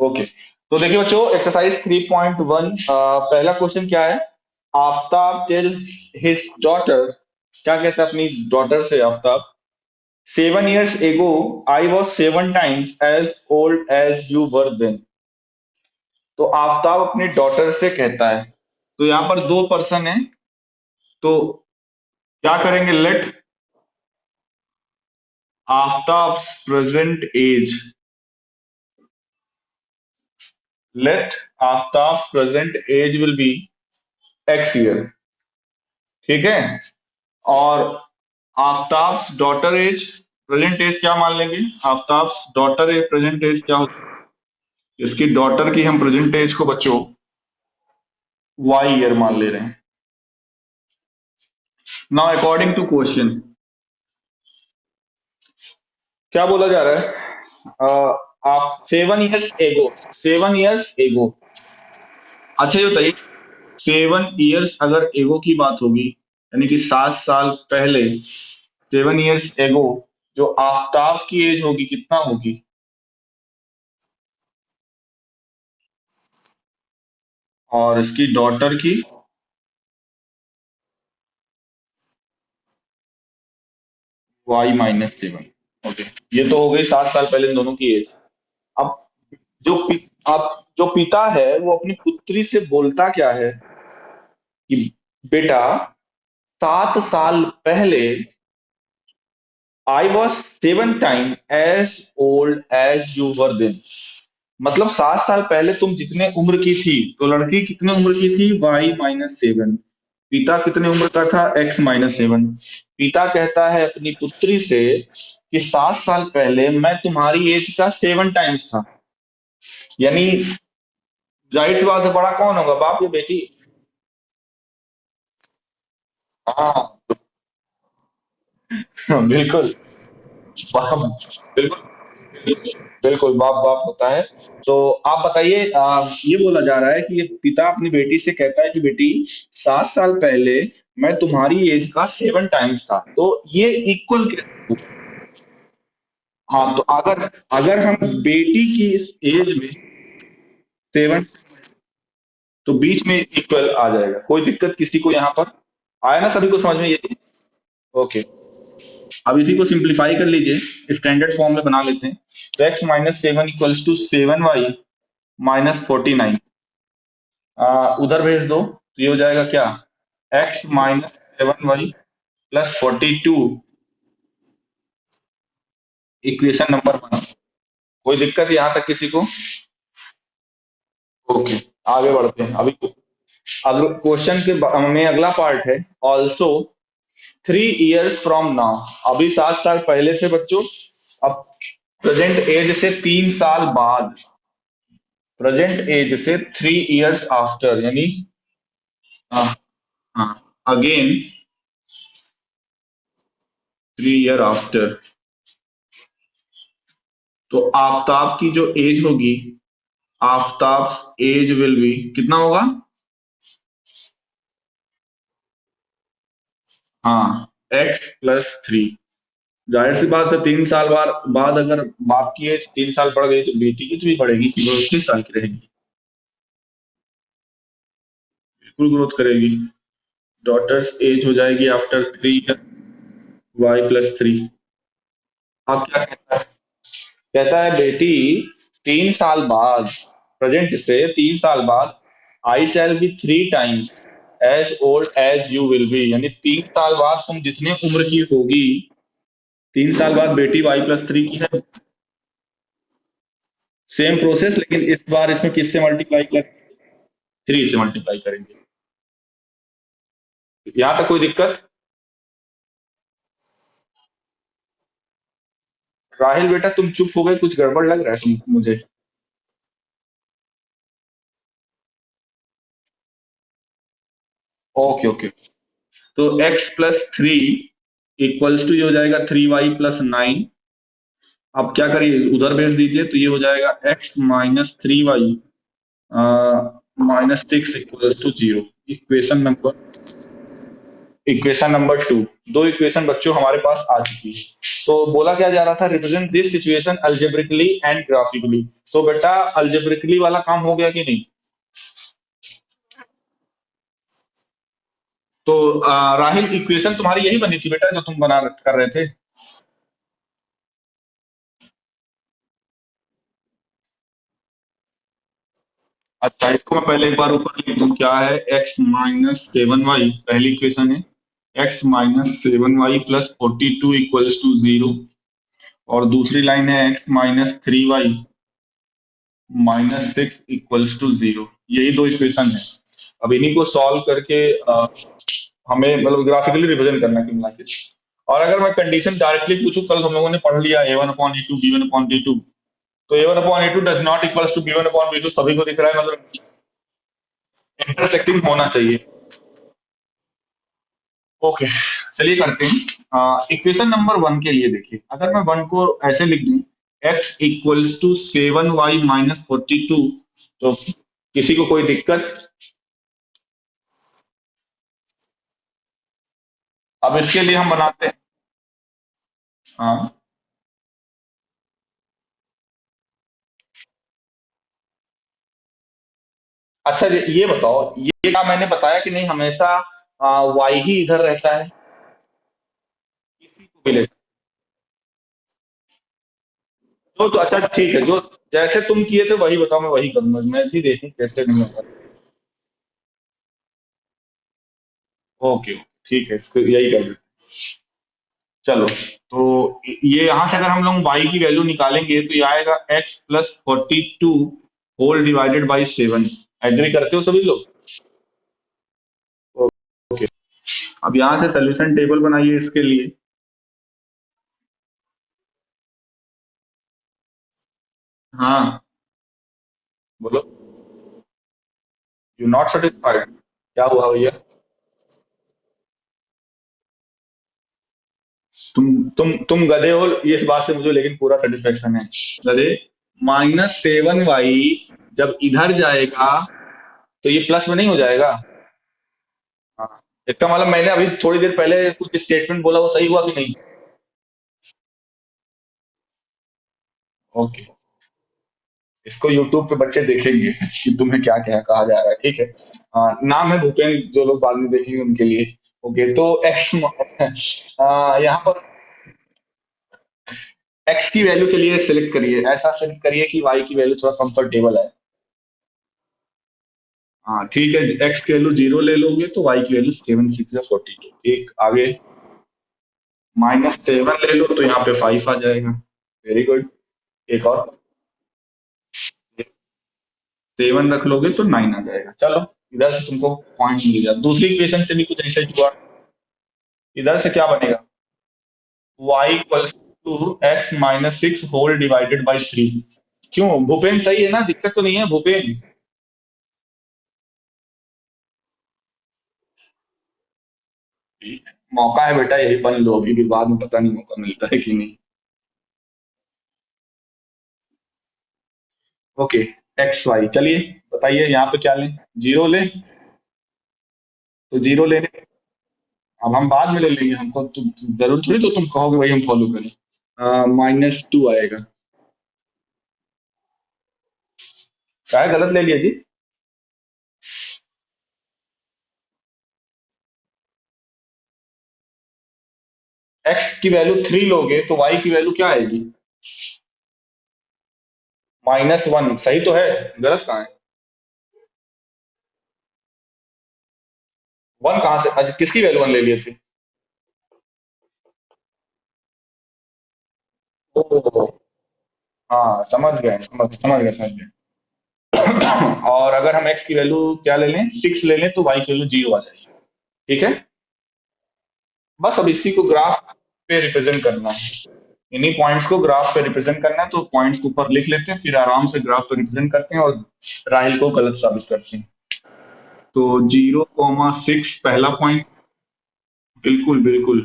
Okay, तो देखिए बच्चों, एक्सरसाइज 3.1 पहला क्वेश्चन क्या है। आफ्ताब टेल हिज डॉटर, क्या कहता है अपनी डॉटर से Aftab, 7 years ago I was 7 times as old as you were then। तो आफ्ताब अपनी डॉटर से कहता है, तो यहाँ पर दो पर्सन है, तो क्या करेंगे, let Aftab's present age, let Aftab's present age will be x year, ठीक है। और Aftab's daughter age, present age क्या मान लेंगे, Aftab's daughter age present age क्या होती है, इसकी डॉटर की हम प्रेजेंट एज को बच्चों वाई ईयर मान ले रहे हैं। नाउ अकॉर्डिंग टू क्वेश्चन क्या बोला जा रहा है, आप 7 years एगो, 7 years एगो, अच्छा ये बताइए, 7 years अगर एगो की बात होगी, यानी कि 7 साल पहले, 7 years एगो, जो आफ्ताब की एज होगी कितना होगी, और इसकी डॉटर की y-7। ओके, ये तो हो गई 7 साल पहले इन दोनों की एज। अब अब जो पिता है वो अपनी पुत्री से बोलता क्या है कि बेटा, 7 साल पहले I was 7 time as old as you were then. मतलब 7 साल पहले तुम जितने उम्र की थी, तो लड़की कितने उम्र की थी, y-7। पिता कितने उम्र का था, x-7। पिता कहता है अपनी पुत्री से कि 7 साल पहले मैं तुम्हारी एज का 7 टाइम्स था, यानी जाहिर सी बात है, बड़ा कौन होगा, बाप या बेटी। हाँ बिल्कुल, बाप, बिल्कुल, बिल्कुल बाप बाप होता है। तो आप बताइए, ये बोला जा रहा है कि ये पिता अपनी बेटी से कहता है कि बेटी, 7 साल पहले मैं तुम्हारी एज का 7 टाइम्स था, तो ये इक्वल कैसे हुआ? हाँ, तो अगर अगर हम बेटी की इस एज में 7, तो बीच में इक्वल आ जाएगा, कोई दिक्कत किसी को यहाँ पर आया ना, सभी को समझ में ये चीज। ओके, अब इसी को सिंप्लीफाई कर लीजिए, स्टैंडर्ड फॉर्म में बना लेते हैं। तो x-7 इक्वल्स टू 7y-49, उधर भेज दो, तो ये हो जाएगा क्या, x-7y+42, इक्वेशन नंबर 1। कोई दिक्कत यहाँ तक किसी को? ओके, आगे बढ़ते हैं। अभी अगले क्वेश्चन के में अगला पार्ट है, ऑल्सो 3 years फ्रॉम नाउ। अभी 7 साल पहले से बच्चों, अब प्रेजेंट एज से 3 साल बाद, प्रेजेंट एज से 3 years आफ्टर, यानी अगेन 3 year आफ्टर, तो आफ्ताब की जो एज होगी, आफ्ताब एज विल बी कितना होगा, हाँ, x+3। जाहिर सी बात है, 3 साल बाद अगर बाप की एज 3 साल बढ़ गई, तो बेटी की तो भी बढ़ेगी, वो 21 साल की रहेगी, बिल्कुल ग्रोथ करेगी। डॉटर्स एज हो जाएगी आफ्टर 3 ईयर, y+3। अब क्या कहता है, कहता है बेटी, 3 साल बाद, प्रेजेंट से 3 साल बाद, I shall be 3 times as old as you will be, यानी 3 साल बाद तुम जितने उम्र की होगी, 3 साल बाद बेटी y+3 की है, सेम प्रोसेस, लेकिन इस बार इसमें किससे मल्टीप्लाई कर, 3 से मल्टीप्लाई करेंगे। यहां तक कोई दिक्कत? राहिल बेटा तुम चुप हो गए, कुछ गड़बड़ लग रहा है तुम मुझे। ओके ओके, तो x+3 इक्वल्स टू ये हो जाएगा 3y+9। अब क्या करिए, उधर भेज दीजिए, तो ये हो जाएगा x-3y -6 equals to 0, equation number equation number 2। दो इक्वेशन बच्चों हमारे पास आ चुकी है। तो बोला क्या जा रहा था, represent this situation algebraically and graphically. तो बेटा अल्जेब्रिकली वाला काम हो गया कि नहीं? तो राहिल इक्वेशन तुम्हारी यही बनी थी बेटा जो तुम बना कर रहे थे? अच्छा, इसको मैं पहले एक बार ऊपर लिख दूं, क्या है, x-7y पहली इक्वेशन है। x-7y plus 42 equals to 0। और दूसरी लाइन है x-3y -6 इक्वल्स टू 0। यही दो इक्वेशन है। अब इन्हीं को सॉल्व करके हमें मतलब ग्राफिकली रिप्रेजेंट करना है मिला के। और अगर मैं कंडीशन डायरेक्टली पूछूं, कल हम लोगों ने पढ़ लिया a1/a2 b1/b2। तो a1/a2 does not equals to b1/b2, सभी को दिख रहा है, मतलब इंटरसेक्टिंग होना चाहिए। ओके, चलिए करते हैं। इक्वेशन नंबर 1 के लिए देखिए, अगर मैं 1 को ऐसे लिख दूं, x इक्वल्स टू 7y -42, तो किसी को कोई दिक्कत? अब इसके लिए हम बनाते हैं। हाँ, अच्छा ये बताओ, ये क्या मैंने बताया कि नहीं, हमेशा y ही इधर रहता है? किसी को भी ले सकते हो। तो अच्छा ठीक है, जो जैसे तुम किए थे वही बताओ, मैं वही करूंगा, मैं भी देखूं कैसे नहीं होगा। ओके, ठीक है, इसको यही कर देते। चलो, तो ये यहां से अगर हम लोग y की वैल्यू निकालेंगे तो ये आएगा x+42 whole divided by 7। Agree करते हो सभी लोग? ओके, अब यहां से सोल्यूशन टेबल बनाइए इसके लिए। हाँ, बोलो। You not satisfied? क्या हुआ भैया? तुम गधे हो, इस बात से मुझे लेकिन पूरा सेटिस्फेक्शन है। गधे। -7y जब इधर जाएगा तो ये प्लस में नहीं हो जाएगा? हाँ, इसका मतलब मैंने अभी थोड़ी देर पहले कुछ स्टेटमेंट बोला, वो सही हुआ कि नहीं? ओके, इसको यूट्यूब पे बच्चे देखेंगे कि तुम्हें क्या क्या कहा जा रहा है, ठीक है। नाम है भूपेन, जो लोग बाद में देखेंगे उनके लिए। ओके, तो एक्स यहाँ पर एक्स की वैल्यू चलिए सिलेक्ट करिए, ऐसा सिलेक्ट करिए कि वाई की वैल्यू थोड़ा कंफर्टेबल है। हाँ ठीक है, एक्स की वैल्यू 0 ले लोगे तो वाई की वैल्यू 7 6 42। एक आगे -7 ले लो तो यहाँ पे 5 आ जाएगा। Very good. एक और 7 रख लोगे तो 9 आ जाएगा। चलो, इधर से तुमको पॉइंट मिल गया। दूसरी इक्वेशन से भी कुछ ऐसा ही हुआ। इधर से क्या बनेगा? y equals to x-6 whole divided by 3। क्यों भूपेन, सही है ना? दिक्कत तो नहीं है भूपेन? ठीक है, मौका है बेटा, यही बन लो अभी, फिर बाद में पता नहीं मौका मिलता है कि नहीं। ओके, एक्स वाई, चलिए बताइए यहाँ पे क्या लें? 0 लें? तो 0 लेने, अब हम बाद में ले लेंगे, हमको जरूर थोड़ी तो तुम कहोगे वही हम फॉलो करें। -2 आएगा। क्या है, गलत ले लिया जी? एक्स की वैल्यू 3 लोगे तो वाई की वैल्यू क्या आएगी? -1, सही तो है? गलत कहाँ है? 1 कहाँ से? अच्छा, किसकी वैल्यू 1 ले लिए थे? ओ, हाँ समझ गए, समझ गए। और अगर हम एक्स की वैल्यू क्या ले लें, 6 ले लें, तो वाई की वैल्यू 0 आ जाएगी। ठीक है, बस अब इसी को ग्राफ पे रिप्रेजेंट करना है। इन्हीं पॉइंट्स को ग्राफ पे रिप्रेजेंट करना है, तो पॉइंट्स को ऊपर लिख लेते हैं, फिर आराम से ग्राफ पे रिप्रेजेंट करते हैं और राहिल को गलत साबित करते हैं। तो 0,6 पहला पॉइंट। बिल्कुल बिल्कुल,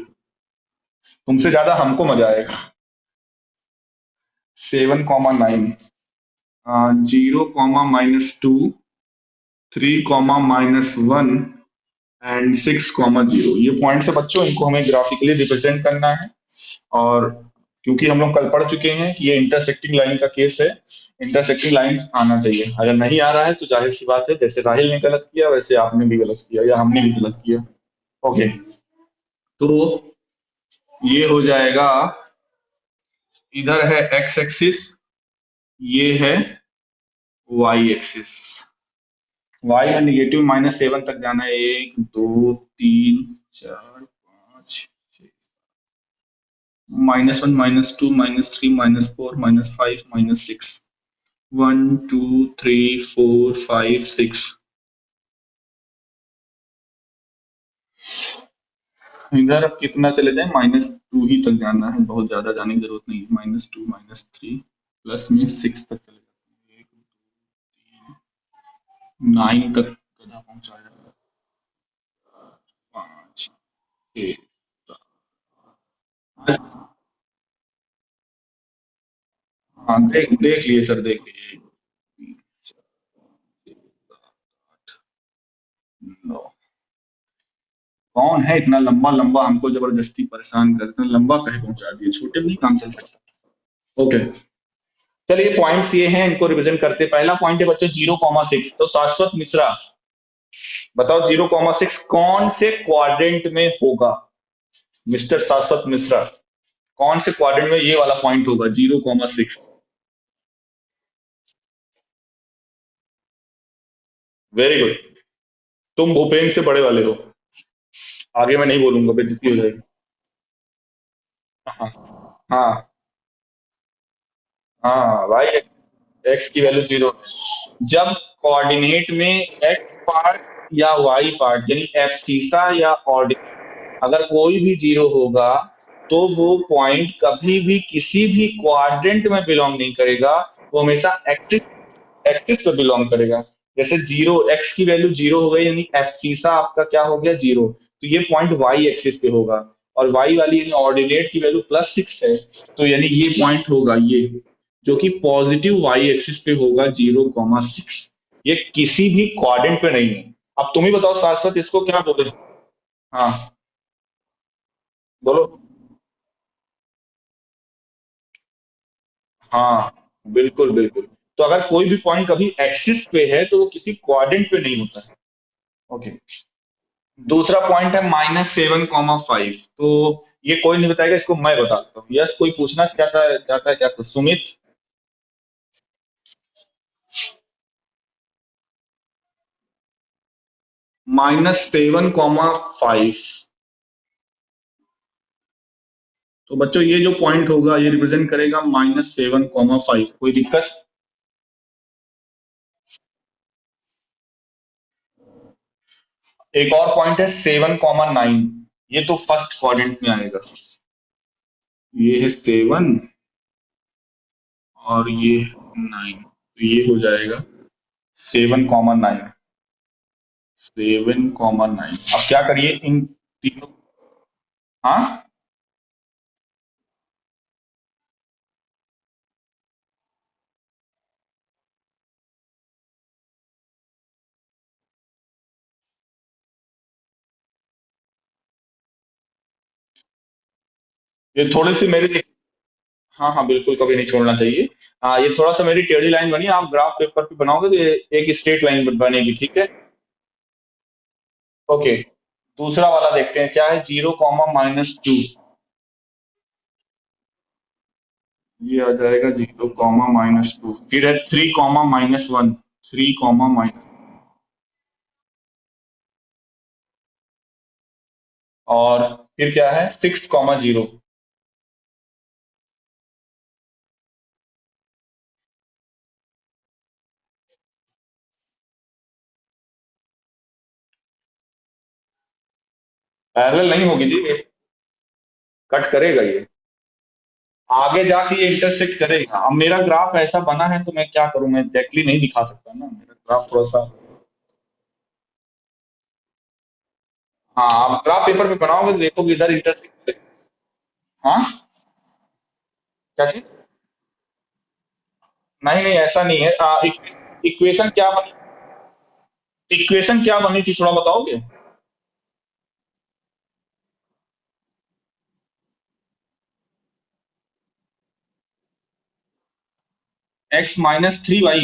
तुमसे ज्यादा हमको मजा आएगा। 7,9, 0, -2, 3, -1 एंड 6,0। ये पॉइंट्स है बच्चों, इनको हमें ग्राफिकली रिप्रेजेंट करना है। और क्योंकि हम लोग कल पढ़ चुके हैं कि ये इंटरसेक्टिंग लाइन का केस है, इंटरसेक्टिंग लाइन आना चाहिए। अगर नहीं आ रहा है तो जाहिर सी बात है, जैसे राहिल ने गलत किया वैसे आपने भी गलत किया या हमने भी गलत किया। ओके, तो ये हो जाएगा, इधर है एक्स एक्सिस, ये है वाई एक्सिस। वाई में निगेटिव -7 तक जाना है, 1 2 3 4 5 -1 -2 -3 -4 -5 -6, 1 2 3 4 5 6। इधर अब कितना चले जाए, -2 ही तक जाना है, बहुत ज्यादा जाने की जरूरत नहीं है। -2 -3 प्लस में 6 तक चले जाते हैं, 9 तक कदा पहुंचाया, 5 6 7। हाँ, देख देख लिए सर, देख लिए। 9। कौन है इतना लंबा लंबा हमको जबरदस्ती परेशान करते हैं, लंबा कहे पहुंचा दिए, छोटे में नहीं काम चल सकता। ओके, चलिए पॉइंट्स ये हैं, इनको रिवीजन करते हैं। पहला पॉइंट है बच्चों 0,6। तो शाश्वत मिश्रा बताओ, 0,6 कौन से क्वाड्रेंट में होगा? मिस्टर शाश्वत मिश्रा, कौन से क्वाड्रेंट में ये वाला पॉइंट होगा 0,6? Very good. तुम भूपेन से बड़े वाले हो, आगे मैं नहीं बोलूंगा, बेइज्जती हो जाएगी। हाँ हाँ हाँ भाई, एक्स की वैल्यू 0 है। जब कोऑर्डिनेट में एक्स पार्ट या वाई पार्ट यानी एब्सिसा या ऑर्डिनेट अगर कोई भी 0 होगा, तो वो पॉइंट कभी भी किसी भी क्वाड्रेंट में बिलोंग नहीं करेगा, वो हमेशा एक्सिस एक्सिस पे बिलोंग करेगा। जैसे 0, एक्स की वैल्यू 0 हो गई यानी एब्सिसा आपका क्या हो गया, 0। तो ये पॉइंट वाई एक्सिस पे होगा, और वाई वाली यानी ऑर्डिनेट की वैल्यू +6 है, तो यानी ये पॉइंट होगा ये, जो कि पॉजिटिव वाई एक्सिस पे होगा 0,6। ये किसी भी क्वाड्रेंट पे नहीं है। अब तुम ही बताओ शाश्वत, इसको क्या बोले? हाँ, बोलो। हाँ, बिल्कुल बिल्कुल। तो अगर कोई भी पॉइंट कभी एक्सिस पे है तो वो किसी क्वाड्रेंट पे नहीं होता है। ओके, दूसरा पॉइंट है -7,5। तो ये कोई नहीं बताएगा, इसको मैं बताता हूँ। यस, कोई पूछना चाहता है क्या कुछ? सुमित। -7,5। तो बच्चों ये जो पॉइंट होगा ये रिप्रेजेंट करेगा -7,5। कोई दिक्कत? एक और पॉइंट है 7,9। ये तो फर्स्ट क्वाड्रेंट में आएगा। ये है 7 और ये 9, तो ये हो जाएगा 7,9। 7,9। अब क्या करिए इन तीनों। हाँ, ये थोड़ी सी मेरी, हाँ हाँ बिल्कुल, कभी नहीं छोड़ना चाहिए। ये थोड़ा सा मेरी टेढ़ी लाइन बनी, आप ग्राफ पेपर पे बनाओगे तो ये एक स्ट्रेट लाइन बनेगी, ठीक है? ओके, दूसरा वाला देखते हैं क्या है, 0,-2। ये आ जाएगा 0,-2। फिर है 3,-1। 3,-, और फिर क्या है 6,0। पैरेलल नहीं होगी जी ये, कट करेगा ये, आगे जाके ये इंटरसेक्ट करेगा। अब मेरा ग्राफ ऐसा बना है तो मैं क्या करूं, मैं एग्जैक्टली नहीं दिखा सकता ना, मेरा ग्राफ थोड़ा सा। हाँ, आप ग्राफ पेपर पे बनाओगे तो देखोगे इधर इंटरसेक्ट करेगा। हाँ, क्या चीज? नहीं नहीं, ऐसा नहीं है। इक्वेशन क्या बनी, इक्वेशन क्या बनी थी थोड़ा बताओगे? X minus 3 y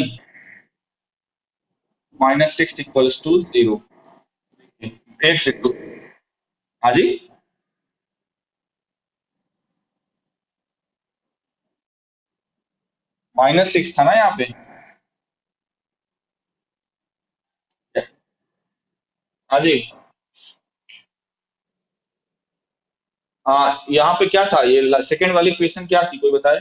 minus 6 = 0। एक सेकंड। हाँ जी। -6 था ना यहाँ पे। हाँ जी। हाँ, यहाँ पे क्या था, ये सेकंड वाली क्वेश्चन क्या थी, कोई बताए।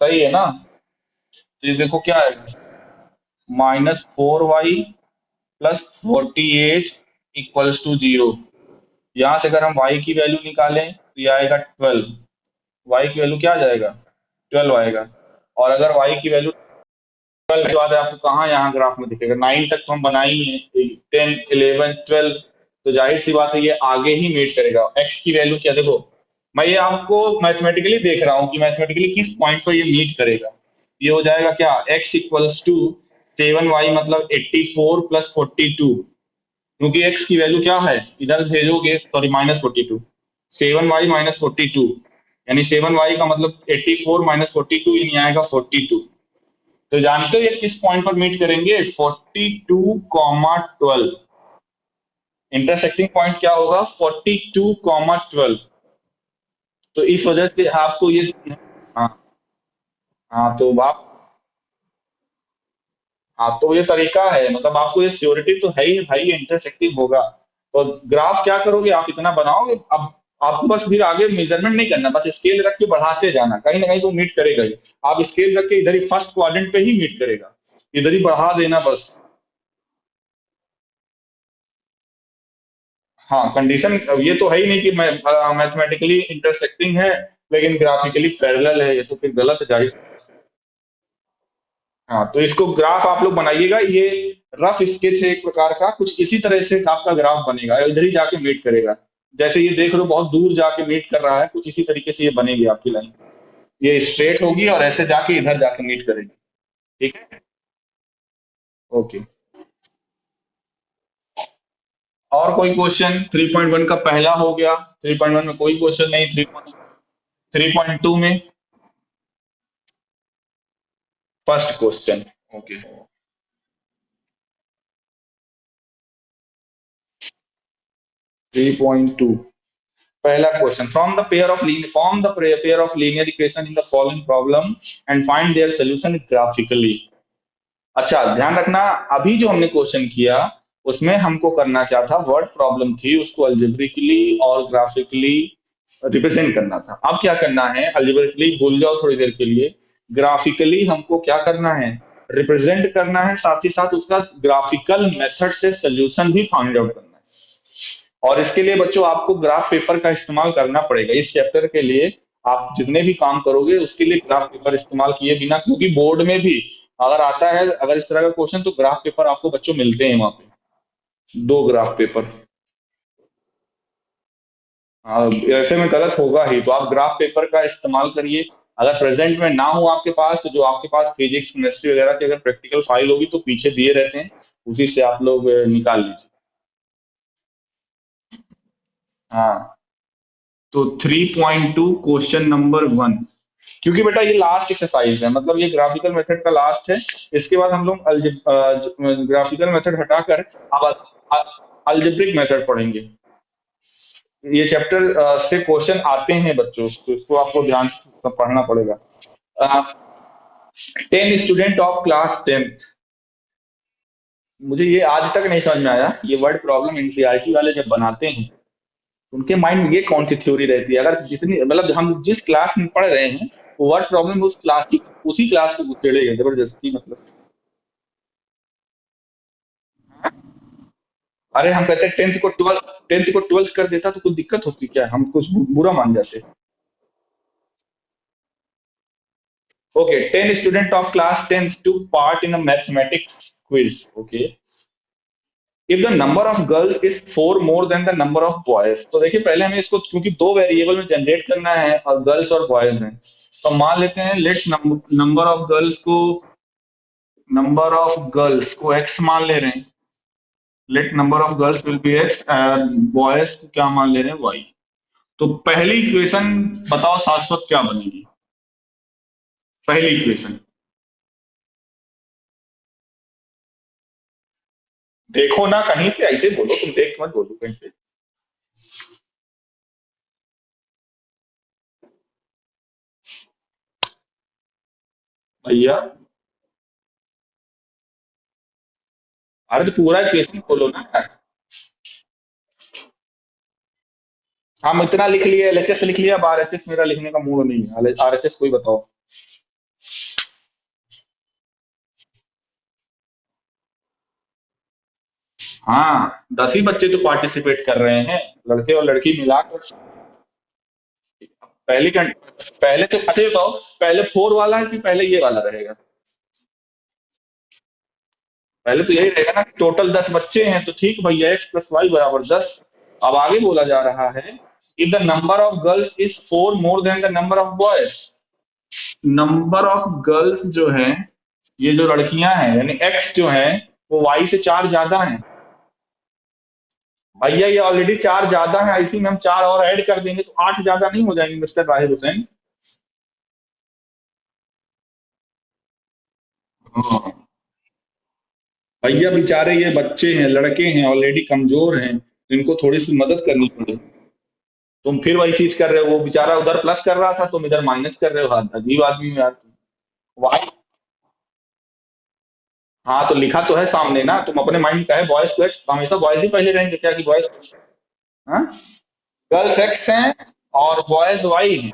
सही है ना। तो ये देखो क्या है, -4 y प्लस 48 = 0। यहाँ से अगर हम y की वैल्यू निकालें तो ये आएगा 12। y की वैल्यू क्या आ जाएगा, 12 आएगा। और अगर y की वैल्यू 12 के बाद आपको कहाँ यहाँ ग्राफ में दिखेगा, 9 तक तो हम बना ही है, 10 11 12। तो जाहिर सी बात है ये आगे ही मीट करेगा। x की वैल्यू क्या, देखो मैं ये आपको मैथमेटिकली देख रहा हूँ कि मैथमेटिकली किस पॉइंट पर ये मीट करेगा। ये हो जाएगा क्या, x = 7y मतलब 84 + 42। क्योंकि x की वैल्यू क्या है, इधर भेजोगे, सॉरी -42, 7y - 42, यानी 7y का मतलब 84 - 42 यानी आएगा 42। तो जानते हो ये किस पॉइंट पर मीट करेंगे, 42, इंटरसेक्टिंग पॉइंट क्या होगा, 42, 12। तो इस वजह से आपको ये, हाँ हाँ तो आप, हाँ तो ये तरीका है, मतलब आपको ये श्योरिटी तो है ही भाई, ये इंटरसेक्टिंग होगा। तो ग्राफ क्या करोगे आप, इतना बनाओगे, अब आपको बस फिर आगे मेजरमेंट नहीं करना, बस स्केल रख के बढ़ाते जाना, कहीं ना कहीं तो मीट करेगा ही। आप स्केल रख के इधर ही फर्स्ट क्वाड्रेंट पे ही मीट करेगा, इधर ही बढ़ा देना बस। हाँ कंडीशन ये तो है ही नहीं कि मैथमेटिकली इंटरसेक्टिंग है लेकिन ग्राफिकली पैरेलल है, ये तो फिर गलत है जाहिर। हाँ तो इसको ग्राफ आप लोग बनाइएगा, ये रफ स्केच है एक प्रकार का, कुछ इसी तरह से आपका ग्राफ बनेगा, इधर ही जाके मीट करेगा। जैसे ये देख लो बहुत दूर जाके मीट कर रहा है, कुछ इसी तरीके से ये बनेगी आपकी लाइन। ये स्ट्रेट होगी और ऐसे जाके इधर जाके मीट करेगी। ठीक है। ओके। और कोई क्वेश्चन, 3.1 का पहला हो गया, 3.1 में कोई क्वेश्चन नहीं, 3.2 में फर्स्ट क्वेश्चन। ओके। 3.2 पहला question, form the pair of linear equation in the following problem and find their solution graphically. अच्छा ध्यान रखना, अभी जो हमने क्वेश्चन किया उसमें हमको करना क्या था, वर्ड प्रॉब्लम थी, उसको अल्जेब्रिकली और ग्राफिकली रिप्रेजेंट करना था। अब क्या करना है, अल्जेब्रिकली भूल जाओ थोड़ी देर के लिए, ग्राफिकली हमको क्या करना है, रिप्रेजेंट करना है, साथ ही साथ उसका ग्राफिकल मेथड से सोल्यूशन भी फाइंड आउट करना है। और इसके लिए बच्चों आपको ग्राफ पेपर का इस्तेमाल करना पड़ेगा इस चैप्टर के लिए। आप जितने भी काम करोगे उसके लिए ग्राफ पेपर इस्तेमाल किए बिना, क्योंकि बोर्ड में भी अगर आता है अगर इस तरह का क्वेश्चन तो ग्राफ पेपर आपको बच्चों मिलते हैं वहां पे, 2 ग्राफ पेपर। ऐसे में गलत होगा ही, तो आप ग्राफ पेपर का इस्तेमाल करिए। अगर प्रेजेंट में ना हो आपके पास तो जो आपके पास फिजिक्स केमिस्ट्री वगैरह की अगर प्रैक्टिकल फाइल होगी तो पीछे दिए रहते हैं, उसी से आप लोग निकाल लीजिए। हाँ तो 3.2 क्वेश्चन नंबर 1, क्योंकि बेटा ये लास्ट एक्सरसाइज है, मतलब ये ग्राफिकल मेथड का लास्ट है। इसके बाद हम लोग ग्राफिकल मेथड हटाकर अब अलजेब्रिक मेथड पढ़ेंगे। ये चैप्टर से क्वेश्चन आते हैं बच्चों, तो इसको आपको ध्यान से पढ़ना पड़ेगा। 10 स्टूडेंट ऑफ क्लास 10th, मुझे ये आज तक नहीं समझ में आया, ये वर्ड प्रॉब्लम एनसीईआरटी वाले जब बनाते हैं उनके माइंड में ये कौन सी थ्योरी रहती है, अगर जितनी मतलब हम जिस क्लास में पढ़ रहे हैं वो वर्ड प्रॉब्लम उस क्लास की, उसी क्लास को उछेड़ेगा जबरदस्ती मतलब। अरे हम कहते हैं 10th को 12th कर देता तो कुछ दिक्कत होती क्या, हम कुछ बुरा मान जाते। Okay, 10 student of class 10th took part in a mathematics quiz. Okay, if the number of girls is 4 more than the number of boys, तो देखिए पहले हमें इसको, क्योंकि दो वेरिएबल में जनरेट करना है और गर्ल्स और बॉयज हैं, तो मान लेते हैं लेट नंबर ऑफ गर्ल्स को x मान ले रहे हैं, let number of girls will be x, boys को क्या मान ले रहे हैं y। तो पहली इक्वेशन बताओ शाश्वत क्या बनेगी? पहली इक्वेशन देखो ना, कहीं पे ऐसे बोलो, तुम देख मत बोलो कहीं पे। भैया, अरे तो पूरा इक्वेशन बोलो ना। हम इतना लिख लिए, एलएचएस लिख लिया, अब आरएचएस मेरा लिखने का मूड नहीं है। आरएचएस कोई बताओ। हाँ, 10 ही बच्चे तो पार्टिसिपेट कर रहे हैं, लड़के और लड़की मिलाकर। पहले क्या? पहले तो अच्छा ये बताओ, पहले 4 वाला है कि पहले ये वाला रहेगा? पहले तो यही रहेगा ना कि टोटल 10 बच्चे हैं, तो ठीक भैया, एक्स प्लस वाई बराबर 10। अब आगे बोला जा रहा है, if the number of girls is 4 more then the number of boys. Number of girls जो है, ये जो लड़कियां हैं यानी एक्स जो है, वो वाई से 4 ज्यादा है। भैया ये ऑलरेडी 4 ज्यादा है, इसी में हम 4 और ऐड कर देंगे तो 8 ज्यादा नहीं हो जाएंगे मिस्टर राहिल हुसैन? हाँ। भैया बेचारे ये बच्चे हैं, लड़के हैं, ऑलरेडी कमजोर हैं, इनको थोड़ी सी मदद करनी पड़ेगी। तुम फिर वही चीज कर रहे हो, वो बेचारा उधर प्लस कर रहा था, तुम इधर माइनस कर रहे हो। अजीब आदमी हो यार तुम। वाई। हाँ तो लिखा तो है सामने ना, तुम अपने माइंड का है बॉयज टू एक्स, हमेशा बॉयज ही पहले रहेंगे क्या कि बॉयज? हाँ, गर्ल्स एक्स हैं और बॉयज वाई हैं।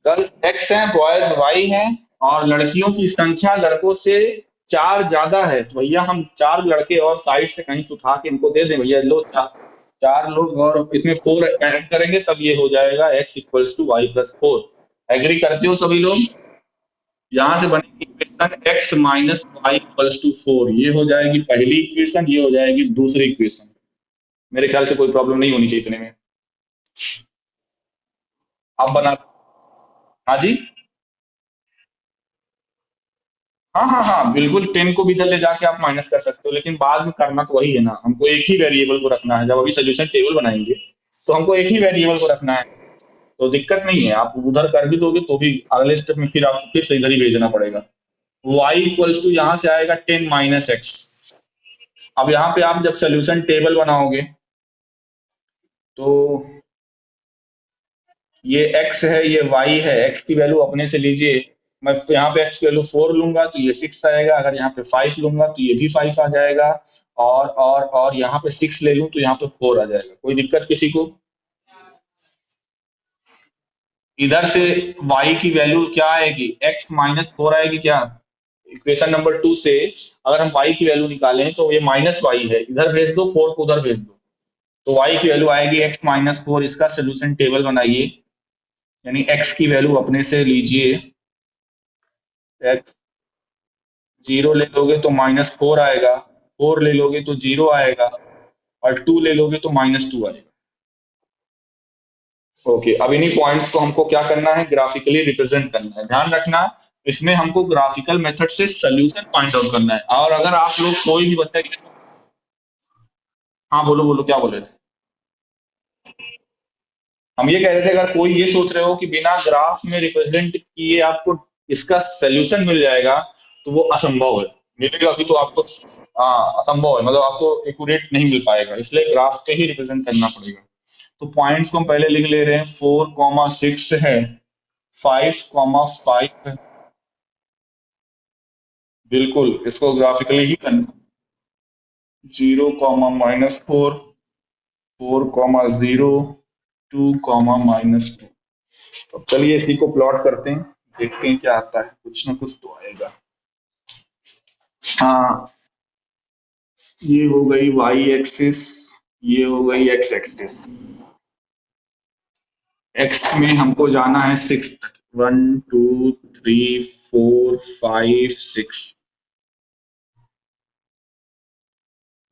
गर्ल्स एक्स हैं, बॉयज वाई हैं, और लड़कियों की संख्या लड़कों से 4 ज्यादा है, तो भैया हम 4 लड़के और साइड से कहीं से उठा के इनको दे दें भैया, लो 4 लोग और इसमें 4 ऐड करेंगे, तब ये हो जाएगा x equals to y plus 4। Agree करते हो सभी लोग? यहाँ से बनेगी equation x minus y equals to 4, ये हो जाएगी पहली इक्वेशन, ये हो जाएगी दूसरी इक्वेशन। मेरे ख्याल से कोई प्रॉब्लम नहीं होनी चाहिए इतने में। आप बना। हाँ जी। हाँ हाँ हाँ, बिल्कुल 10 को भी इधर ले जाके आप माइनस कर सकते हो, लेकिन बाद में करना तो वही है ना, हमको एक ही वेरिएबल को रखना है। जब अभी सोल्यूशन टेबल बनाएंगे तो हमको एक ही वेरिएबल को रखना है, तो दिक्कत नहीं है। आप उधर कर भी दोगे तो भी अगले स्टेप में फिर आपको फिर से इधर ही भेजना पड़ेगा। y इक्वल्स टू यहाँ से आएगा 10 माइनस एक्स। अब यहाँ पे आप जब सोल्यूशन टेबल बनाओगे तो ये x है, ये y है, x की वैल्यू अपने से लीजिए। मैं यहाँ पे x की वैल्यू 4 लूंगा तो ये 6 आएगा, अगर यहाँ पे 5 लूंगा तो ये भी 5 आ जाएगा, और यहाँ पे 6 ले लूं तो यहाँ पे 4 आ जाएगा। कोई दिक्कत किसी को? इधर से y की वैल्यू क्या आएगी? x माइनस 4 आएगी क्या? इक्वेशन नंबर 2 से अगर हम y की वैल्यू निकालें तो ये माइनस वाई है, इधर भेज दो, 4 को उधर भेज दो, तो y की वैल्यू आएगी x माइनस 4। इसका सोल्यूशन टेबल बनाइए, यानी x की वैल्यू अपने से लीजिए। x 0 ले लोगे तो -4 आएगा, 4 ले लोगे तो 0 आएगा, और 2 ले लोगे तो -2 आएगा। ओके, अब इन्हीं पॉइंट्स को हमको क्या करना है? ग्राफिकली रिप्रेजेंट करना है। ध्यान रखना, इसमें हमको ग्राफिकल मेथड से सोल्यूशन फाइंड आउट करना है। और अगर आप लोग कोई भी बच्चा, हाँ बोलो बोलो, क्या बोले थे? हम ये कह रहे थे, अगर कोई ये सोच रहे हो कि बिना ग्राफ में रिप्रेजेंट किए आपको इसका सोल्यूशन मिल जाएगा, तो वो असंभव है। मिलेगा भी तो आपको, हाँ असंभव है, मतलब आपको एक्यूरेट नहीं मिल पाएगा, इसलिए ग्राफ पे ही रिप्रेजेंट करना पड़ेगा। तो पॉइंट्स को हम पहले लिख ले रहे हैं, 4,6 है, 5,5 है। बिल्कुल, इसको ग्राफिकली ही करना। 0,-4, 4,0, 2,-2। अब चलिए इसी को प्लॉट करते हैं, देखते हैं क्या आता है, कुछ ना कुछ तो आएगा। हाँ, ये हो गई वाई एक्सिस, ये हो गई एक्स एक्सिस। एक्स में हमको जाना है 6 तक, 1, 2, 3, 4, 5, 6।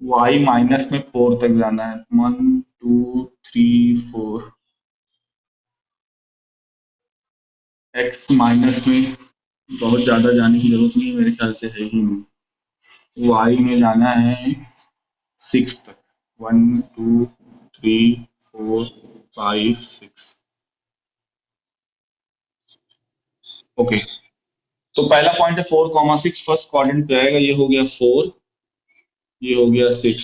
वाई माइनस में 4 तक जाना है, 1, 2, 3, 4। एक्स माइनस में बहुत ज्यादा जाने की जरूरत नहीं है, मेरे ख्याल से है ही नहीं। वाई में जाना है 6 तक, 1, 2, 3, 4, 5 6। ओके, तो पहला पॉइंट है 4,6, फर्स्ट क्वाड्रेंट पे आएगा, ये हो गया 4, ये हो गया 6,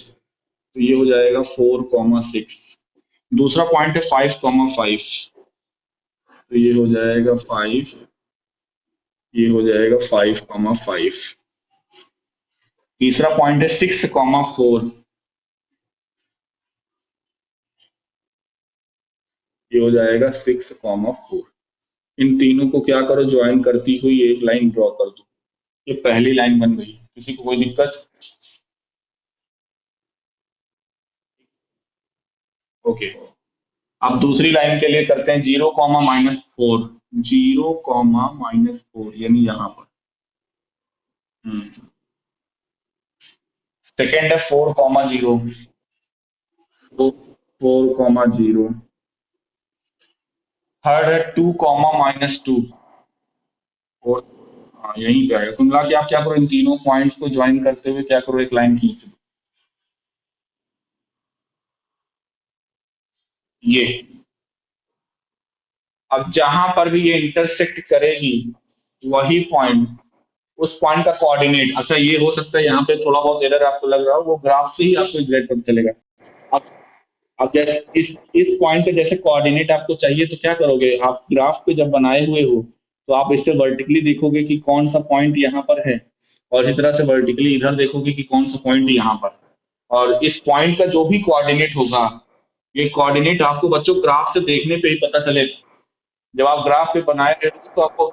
तो ये हो जाएगा 4,6। दूसरा पॉइंट है 5,5, तो ये हो जाएगा 5, ये हो जाएगा 5,5। तीसरा पॉइंट है 6,4, ये हो जाएगा 6,4। इन तीनों को क्या करो, ज्वाइन करती हुई एक लाइन ड्रॉ कर दो। ये पहली लाइन बन गई, किसी को कोई दिक्कत? ओके, अब दूसरी लाइन के लिए करते हैं 0,-4, 0,-4 यानी यहाँ पर। सेकेंड है 4,0, 4,0। थर्ड है 2,-2, और हाँ यहीं पे आएगा। कुल मिला के आप क्या करो, इन तीनों पॉइंट्स को ज्वाइन करते हुए क्या करो, एक लाइन खींच दो। ये अब जहां पर भी ये इंटरसेक्ट करेगी, वही पॉइंट, उस पॉइंट का कोऑर्डिनेट, अच्छा ये हो सकता है यहाँ पे थोड़ा बहुत एरर आपको लग रहा हो, वो ग्राफ से ही आपको एग्जैक्ट पता चलेगा। अब अब जैसे इस पॉइंट का जैसे कोऑर्डिनेट आपको चाहिए, तो क्या करोगे आप, ग्राफ पे जब बनाए हुए हो तो आप इससे वर्टिकली देखोगे कि कौन सा पॉइंट यहाँ पर है, और इस तरह से वर्टिकली इधर देखोगे कि कौन सा पॉइंट यहाँ पर, और इस पॉइंट का जो भी कोऑर्डिनेट होगा, ये कोऑर्डिनेट आपको बच्चों ग्राफ से देखने पे ही पता चलेगा। जब आप ग्राफ पे बनाए गए तो आपको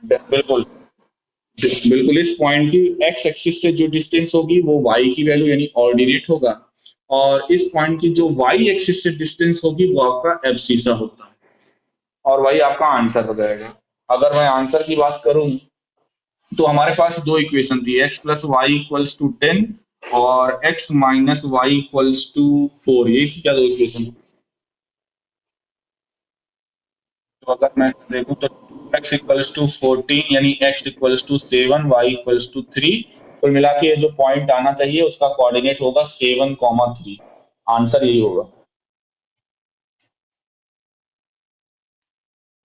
बिल्कुल बिल्कुल इस पॉइंट की एक्स एक्सिस से जो डिस्टेंस होगी वो वाई की वैल्यू यानी ऑर्डिनेट होगा, और इस पॉइंट की जो वाई एक्सिस से डिस्टेंस होगी वो आपका एब्सिसा होता है, और वही आपका आंसर हो जाएगा। अगर मैं आंसर की बात करूं, तो हमारे पास दो इक्वेशन थी, x plus y equals to 10 और x minus y equals to 4, ये थी क्या दो इक्वेशन? तो अगर मैं देखूं तो 2x इक्वल्स टू 14 यानी x equals to 7, y equals to 3, कुल मिला के ये जो पॉइंट आना चाहिए उसका कोऑर्डिनेट होगा 7,3। आंसर यही होगा।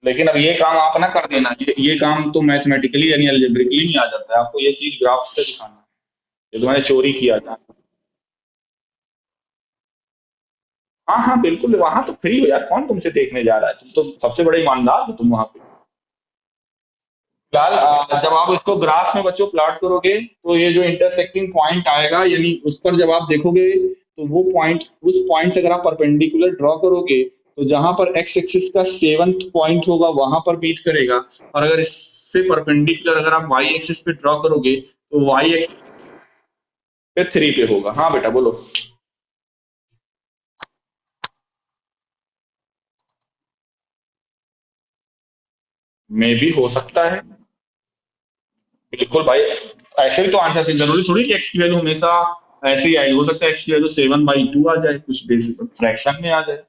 लेकिन अब ये काम आप ना कर देना, ये काम तो मैथमेटिकली यानी अलजेब्रिकली नहीं आ जाता है, आपको ये चीज ग्राफ से दिखाना है। ये तो मैंने चोरी किया था। हाँ हाँ बिल्कुल, वहां तो फ्री हो यार, कौन तुमसे देखने जा रहा है, तुम तो सबसे बड़े ईमानदार हो तुम वहां पे। फिलहाल जब आप इसको ग्राफ में बच्चों प्लॉट करोगे, तो ये जो इंटरसेक्टिंग पॉइंट आएगा, यानी उस पर जब आप देखोगे, तो वो पॉइंट, उस पॉइंट से अगर आप परपेंडिकुलर ड्रॉ करोगे, तो जहां पर एक्स एक्सिस का 7th पॉइंट होगा वहां पर मीट करेगा, और अगर इससे परपेंडिकुलर अगर आप वाई एक्सिस पे ड्रॉ करोगे, तो वाई एक्सिस पे 3 पे होगा। हाँ बेटा बोलो। मे भी हो सकता है। बिल्कुल भाई, ऐसे भी तो आंसर थे, जरूरी थोड़ी कि एक्स की वैल्यू हमेशा ऐसे ही आएगी, हो सकता है एक्स की वैल्यू 7/2 आ जाए, कुछ बेसिक फ्रैक्शन में आ जाए।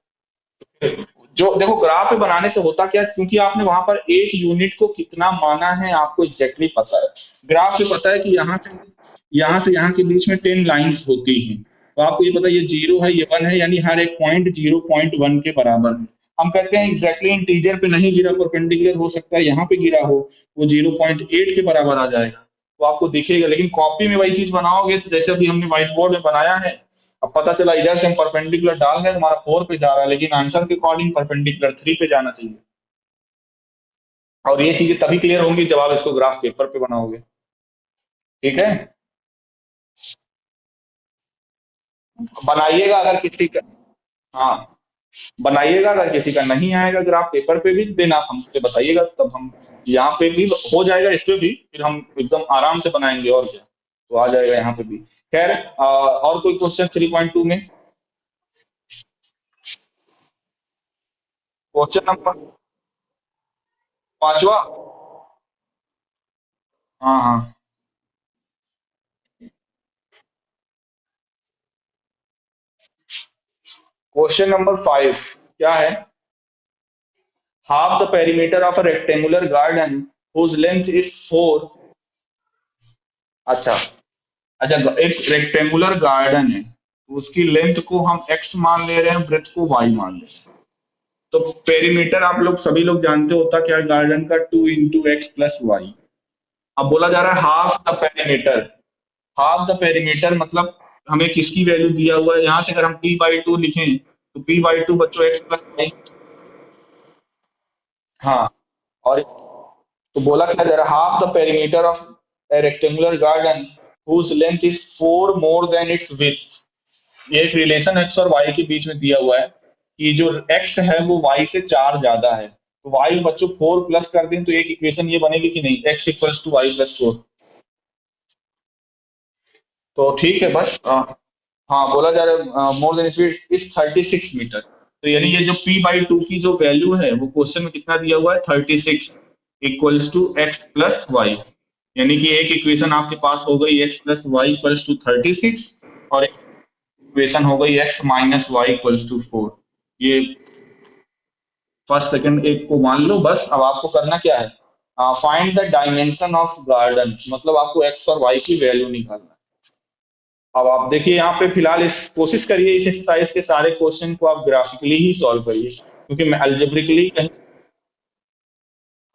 जो देखो ग्राफ बनाने से होता क्या है, क्योंकि आपने वहां पर एक यूनिट को कितना माना है आपको एग्जैक्टली पता है। ग्राफ से पता है कि यहाँ से यहाँ के बीच में 10 लाइंस होती हैं, तो आपको ये पता है ये 0 है, ये 1 है, यानी हर एक पॉइंट 0,1 के बराबर है। हम कहते हैं एग्जैक्टली इंटीजर पे नहीं गिरा, परपेंडिकुलर हो सकता है यहाँ पे गिरा हो, वो 0,8 के बराबर आ जाएगा, तो आपको दिखेगा। लेकिन कॉपी में वही चीज बनाओगे, तो जैसे अभी हमने व्हाइट बोर्ड में बनाया है, अब पता चला इधर से हम परपेंडिकुलर डाल रहे हैं, हमारा 4 पे जा रहा है, लेकिन आंसर के अकॉर्डिंग परपेंडिकुलर 3 पे जाना चाहिए। और ये चीजें तभी क्लियर होंगी जब आप इसको ग्राफ पेपर पे बनाओगे। ठीक है, बनाइएगा अगर किसी का, हाँ बनाइएगा, अगर किसी का नहीं आएगा ग्राफ पेपर पे भी, देन आप हमसे बताइएगा, तब हम यहाँ पे भी हो जाएगा, इस पे भी फिर हम एकदम आराम से बनाएंगे, और क्या, तो आ जाएगा यहाँ पे भी। खैर और कोई क्वेश्चन 3.2 में? क्वेश्चन नंबर पांचवा। हाँ हाँ। क्वेश्चन नंबर 5 क्या है? half the perimeter of a rectangular garden whose length is 4। अच्छा, अच्छा एक रेक्टेंगुलर गार्डन है, उसकी लेंथ को हम x मान ले रहे हैं, ब्रेथ को y मान ले रहे हैं। तो पेरीमीटर आप लोग सभी लोग जानते हो होता क्या है गार्डन का, 2 × x + y। अब बोला जा रहा है half the perimeter. Half the perimeter मतलब हमें किसकी वैल्यू दिया हुआ है, यहाँ से अगर हम p/2 लिखें तो p/2 बच्चों x + y। हाँ, और तो बोला क्या जा रहा है, half the perimeter of a rectangular garden whose length is 4 more than its width. ये एक रिलेशन एक्स और वाई के बीच में दिया हुआ है कि जो एक्स है वो वाई से 4 ज्यादा है, तो वाई बच्चों 4 प्लस कर दें तो एक इक्वेशन ये बनेगी कि नहीं, x = y + 4। तो ठीक है बस हाँ बोला जा रहा है more than speed is 36 meter. तो यानी ये जो p/2 की जो वैल्यू है वो क्वेश्चन में कितना दिया हुआ है, 36 = x + y। यानी कि एक इक्वेशन आपके पास हो गई x + y = 36 और एक इक्वेशन हो गई x - y = 4। ये फर्स्ट सेकंड एक को मान लो बस। अब आपको करना क्या है, find the dimension of garden, मतलब आपको एक्स और वाई की वैल्यू निकालना है। अब आप देखिए यहाँ पे फिलहाल इस कोशिश करिए इस एक्सरसाइज के सारे क्वेश्चन को आप ग्राफिकली ही सॉल्व करिए, क्योंकि मैं अल्जेब्रिकली कहीं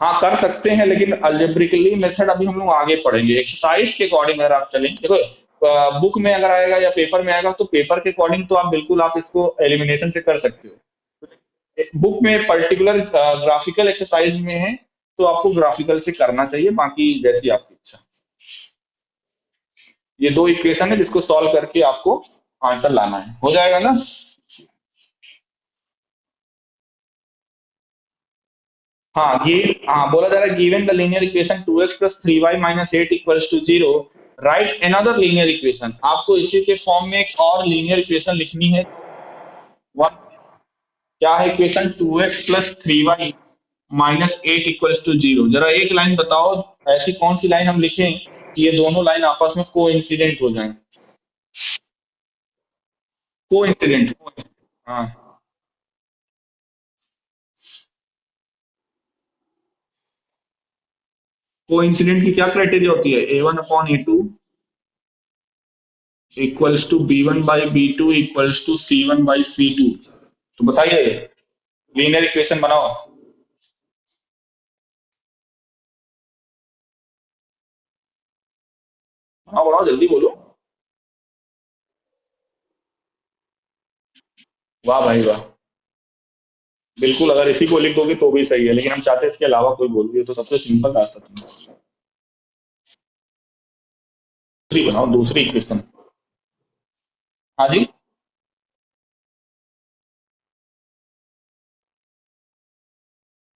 हाँ कर सकते हैं, लेकिन अल्जेब्रिकली मेथड अभी हम लोग आगे पढ़ेंगे। एक्सरसाइज के अकॉर्डिंग अगर आप चलें, देखो बुक में अगर आएगा या पेपर में आएगा तो पेपर के अकॉर्डिंग तो आप बिल्कुल आप इसको एलिमिनेशन से कर सकते हो। बुक में पर्टिकुलर ग्राफिकल एक्सरसाइज में है तो आपको ग्राफिकल से करना चाहिए, बाकी जैसी आपकी इच्छा। ये दो इक्वेशन है जिसको सॉल्व करके आपको आंसर लाना है, हो जाएगा ना। हाँ ये हाँ बोला जा रहा है given the linear equation 2x + 3y - 8 = 0, right another linear equation. आपको इसी के फॉर्म में एक और लीनियर इक्वेशन लिखनी है। वन क्या है इक्वेशन, 2x + 3y - 8 = 0। जरा एक लाइन बताओ, ऐसी कौन सी लाइन हम लिखें कि ये दोनों लाइन आपस में कोइंसिडेंट हो जाएं। कोइंसिडेंट, हाँ कोइंसिडेंट की क्या क्राइटेरिया होती है, A1/A2 = B1/B2 = C1/C2। तो बताइए लीनियर इक्वेशन बनाओ। हाँ बनाओ जल्दी बोलो। वाह भाई वाह, बिल्कुल अगर इसी को लिख दोगे तो भी सही है, लेकिन हम चाहते हैं इसके अलावा कोई बोल दिए तो सबसे सिंपल रास्ता था। दूसरी बनाओ, दूसरी इक्वेशन। हाँ जी।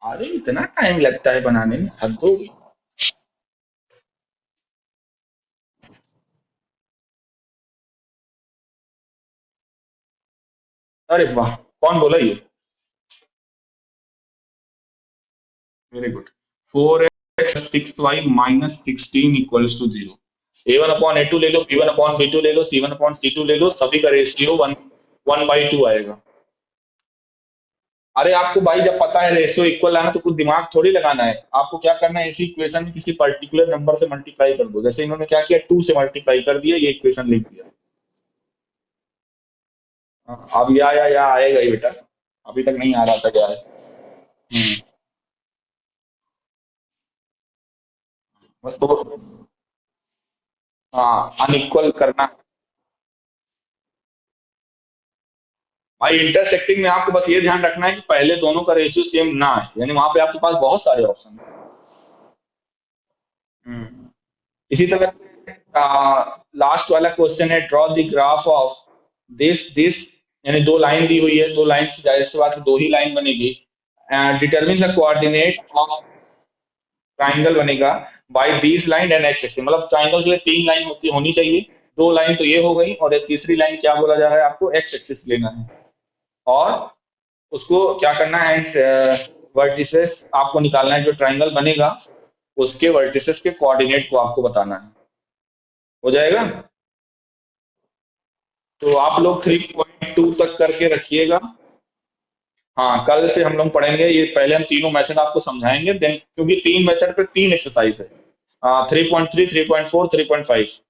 अरे इतना टाइम लगता है बनाने में, हद होगी। अरे वाह, कौन बोला ये, very good. 4x + 6y - 16 = 0। A1/A2 ले लो, B1/B2 ले लो, C1/C2 ले लो, सभी का रेशियो 1/2 आएगा। अरे आपको भाई जब पता है रेशियो इक्वल आना तो कुछ दिमाग थोड़ी लगाना है, आपको क्या करना है, इसी इक्वेशन में किसी पर्टिकुलर नंबर से मल्टीप्लाई कर दो। जैसे इन्होंने क्या किया, 2 से मल्टीप्लाई कर दिया, ये इक्वेशन लिख दिया। अब या आएगा ही बेटा, अभी तक नहीं आ रहा था क्या है। बस तो हाँ अनइक्वल करना। भाई इंटरसेक्टिंग में आपको बस ये ध्यान रखना है कि पहले दोनों का रेशियो सेम ना है, यानी वहां पे आपके पास बहुत सारे ऑप्शन है। इसी तरह से लास्ट वाला क्वेश्चन है, draw the graph of this, यानी दो लाइन दी हुई है, दो लाइन से जाहिर सी बात है दो ही लाइन बनेगी। Determine the coordinates of triangle बनेगा by this line and X axis. मतलब ट्राइंगल के लिए तीन लाइन होनी चाहिए, दो लाइन तो ये हो गई और एक तीसरी लाइन क्या बोला जा रहा है, आपको एक्स एक्सिस लेना है और उसको क्या करना है, वर्टिसेस आपको निकालना है, जो ट्राइंगल बनेगा उसके वर्टिसेस के कोऑर्डिनेट को आपको बताना है। हो जाएगा। तो आप लोग 3.2 तक करके रखिएगा। हाँ कल से हम लोग पढ़ेंगे, ये पहले हम तीनों मेथड आपको समझाएंगे, देन क्योंकि तीन मेथड पे तीन एक्सरसाइज है, 3.3, 3.4, 3.5।